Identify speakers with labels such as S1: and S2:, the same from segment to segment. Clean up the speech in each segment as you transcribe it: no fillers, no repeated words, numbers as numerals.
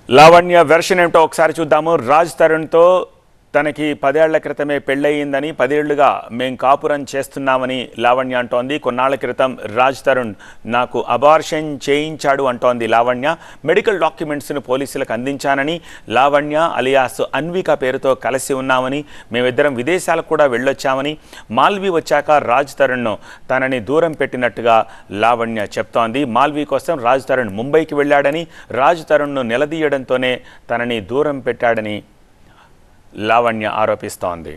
S1: Lavanya version ఏంటో ఒకసారి చూద్దాము. రాజ్ తరుణ్తో తనకి 10 ఏళ్ల క్రితమే పెళ్ళయిందని, 10 ఏళ్లుగా మేం కాపురం చేస్తున్నామని లావణ్య అంటోంది. కొన్నాళ్ల క్రితం రాజ్ తరుణ్ నాకు అబార్షన్ చేయించాడు అంటోంది లావణ్య. మెడికల్ డాక్యుమెంట్స్ను పోలీసులకు అందించానని, లావణ్య అలియాస్ అన్విక పేరుతో కలిసి ఉన్నామని, మేమిద్దరం విదేశాలకు కూడా వెళ్ళొచ్చామని, మాల్వి వచ్చాక రాజ్ తరుణ్ను తనని దూరం పెట్టినట్టుగా లావణ్య చెప్తోంది. మాల్వి కోసం రాజ్ తరుణ్ ముంబైకి వెళ్ళాడని, రాజ్ తరుణ్ను నిలదీయడంతోనే తనని దూరం పెట్టాడని లావణ్య ఆరోపిస్తోంది.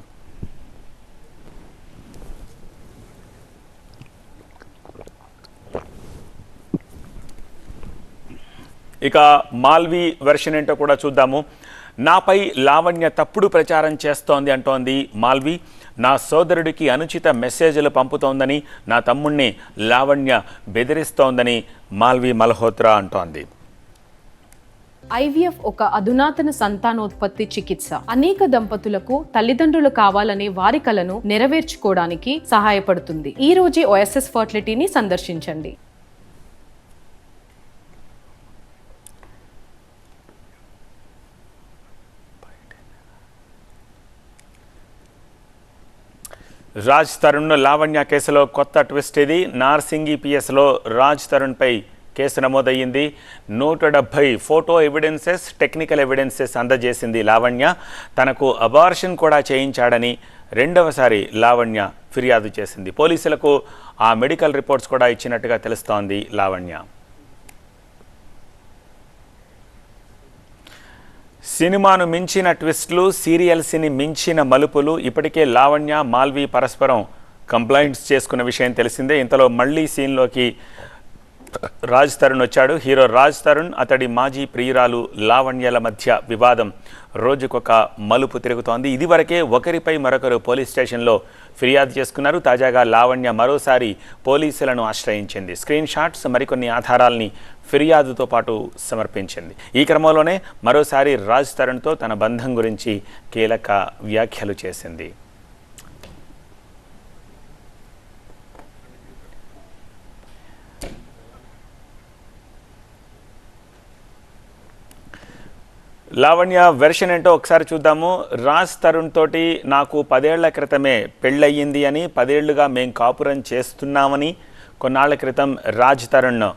S1: ఇక మాల్వి వెర్షన్ ఏంటో కూడా చూద్దాము. నాపై లావణ్య తప్పుడు ప్రచారం చేస్తోంది అంటోంది మాల్వి. నా సోదరుడికి అనుచిత మెసేజ్లు పంపుతోందని, నా తమ్ముణ్ణి లావణ్య బెదిరిస్తోందని మాల్వి మల్హోత్రా అంటోంది.
S2: ఐవీఎఫ్ ఒక అధునాతన సంతానోత్పత్తి చికిత్స. అనేక దంపతులకు తల్లిదండ్రులు కావాలనే వారి కలను నెరవేర్చుకోవడానికి సహాయపడుతుంది. ఈ రోజే ఓఎస్ఎస్ ఫర్టిలిటీని సందర్శించండి. రాజ్ తరుణ్ లావణ్య కేసులో కొత్త ట్విస్ట్ ఇది. నార్సింగి పిఎస్లో రాజ్ తరుణ్పై కేసు నమోదయ్యింది. 170 ఫోటో ఎవిడెన్సెస్, టెక్నికల్ ఎవిడెన్సెస్ అందజేసింది లావణ్య. తనకు అబార్షన్ కూడా చేయించాడని రెండవసారి లావణ్య ఫిర్యాదు చేసింది. పోలీసులకు ఆ మెడికల్ రిపోర్ట్స్ కూడా ఇచ్చినట్టుగా తెలుస్తోంది లావణ్య. సినిమాను మించిన ట్విస్టులు, సీరియల్స్ని మించిన మలుపులు. ఇప్పటికే లావణ్య, మాల్వి పరస్పరం కంప్లైంట్స్ చేసుకున్న విషయం తెలిసిందే. ఇంతలో మళ్ళీ సీన్లోకి రాజ్ తరుణ్ వచ్చాడు. హీరో రాజ్ తరుణ్, అతడి మాజీ ప్రియురాలు లావణ్యల మధ్య వివాదం రోజుకొక మలుపు తిరుగుతోంది. ఇదివరకే ఒకరిపై మరొకరు పోలీస్ స్టేషన్లో ఫిర్యాదు చేసుకున్నారు. తాజాగా లావణ్య మరోసారి పోలీసులను ఆశ్రయించింది. స్క్రీన్ షాట్స్, మరికొన్ని ఆధారాల్ని ఫిర్యాదుతో పాటు సమర్పించింది. ఈ క్రమంలోనే మరోసారి రాజ్ తరుణ్తో తన బంధం గురించి కీలక వ్యాఖ్యలు చేసింది. లావణ్య వెర్షన్ ఏంటో ఒకసారి చూద్దాము. రాజ్ తరుణ్ తోటి నాకు 10 ఏళ్ల క్రితమే పెళ్ళయింది అని, 10 ఏళ్లుగా మేం కాపురం చేస్తున్నామని, కొన్నాళ్ల క్రితం రాజ్ తరుణ్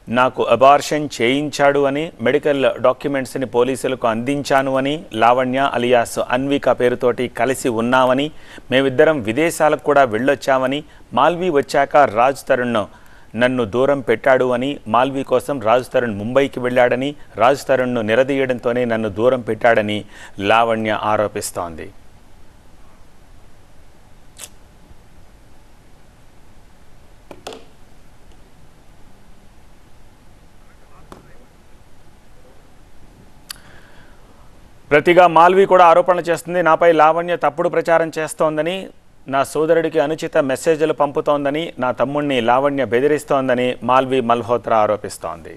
S2: నాకు అబార్షన్ చేయించాడు అని, మెడికల్ డాక్యుమెంట్స్ని పోలీసులకు అందించాను అని, లావణ్య అలియాస్ అన్విక పేరుతోటి కలిసి ఉన్నామని, మేమిద్దరం విదేశాలకు కూడా వెళ్ళొచ్చామని, మాల్వి వచ్చాక రాజ్ తరుణ్ నన్ను దూరం పెట్టాడు అని, మాల్వి కోసం రాజ్ తరుణ్ ముంబైకి వెళ్ళాడని, రాజ్ తరుణ్ను నిలదీయడంతోనే నన్ను దూరం పెట్టాడని లావణ్య ఆరోపిస్తోంది. ప్రతిగా మాల్వి కూడా ఆరోపణలు చేస్తుంది. నాపై లావణ్య తప్పుడు ప్రచారం చేస్తోందని, నా సోదరుడికి అనుచిత మెసేజ్లు పంపుతోందని, నా తమ్ముణ్ణి లావణ్య బెదిరిస్తోందని మాల్వి మల్హోత్రా ఆరోపిస్తోంది.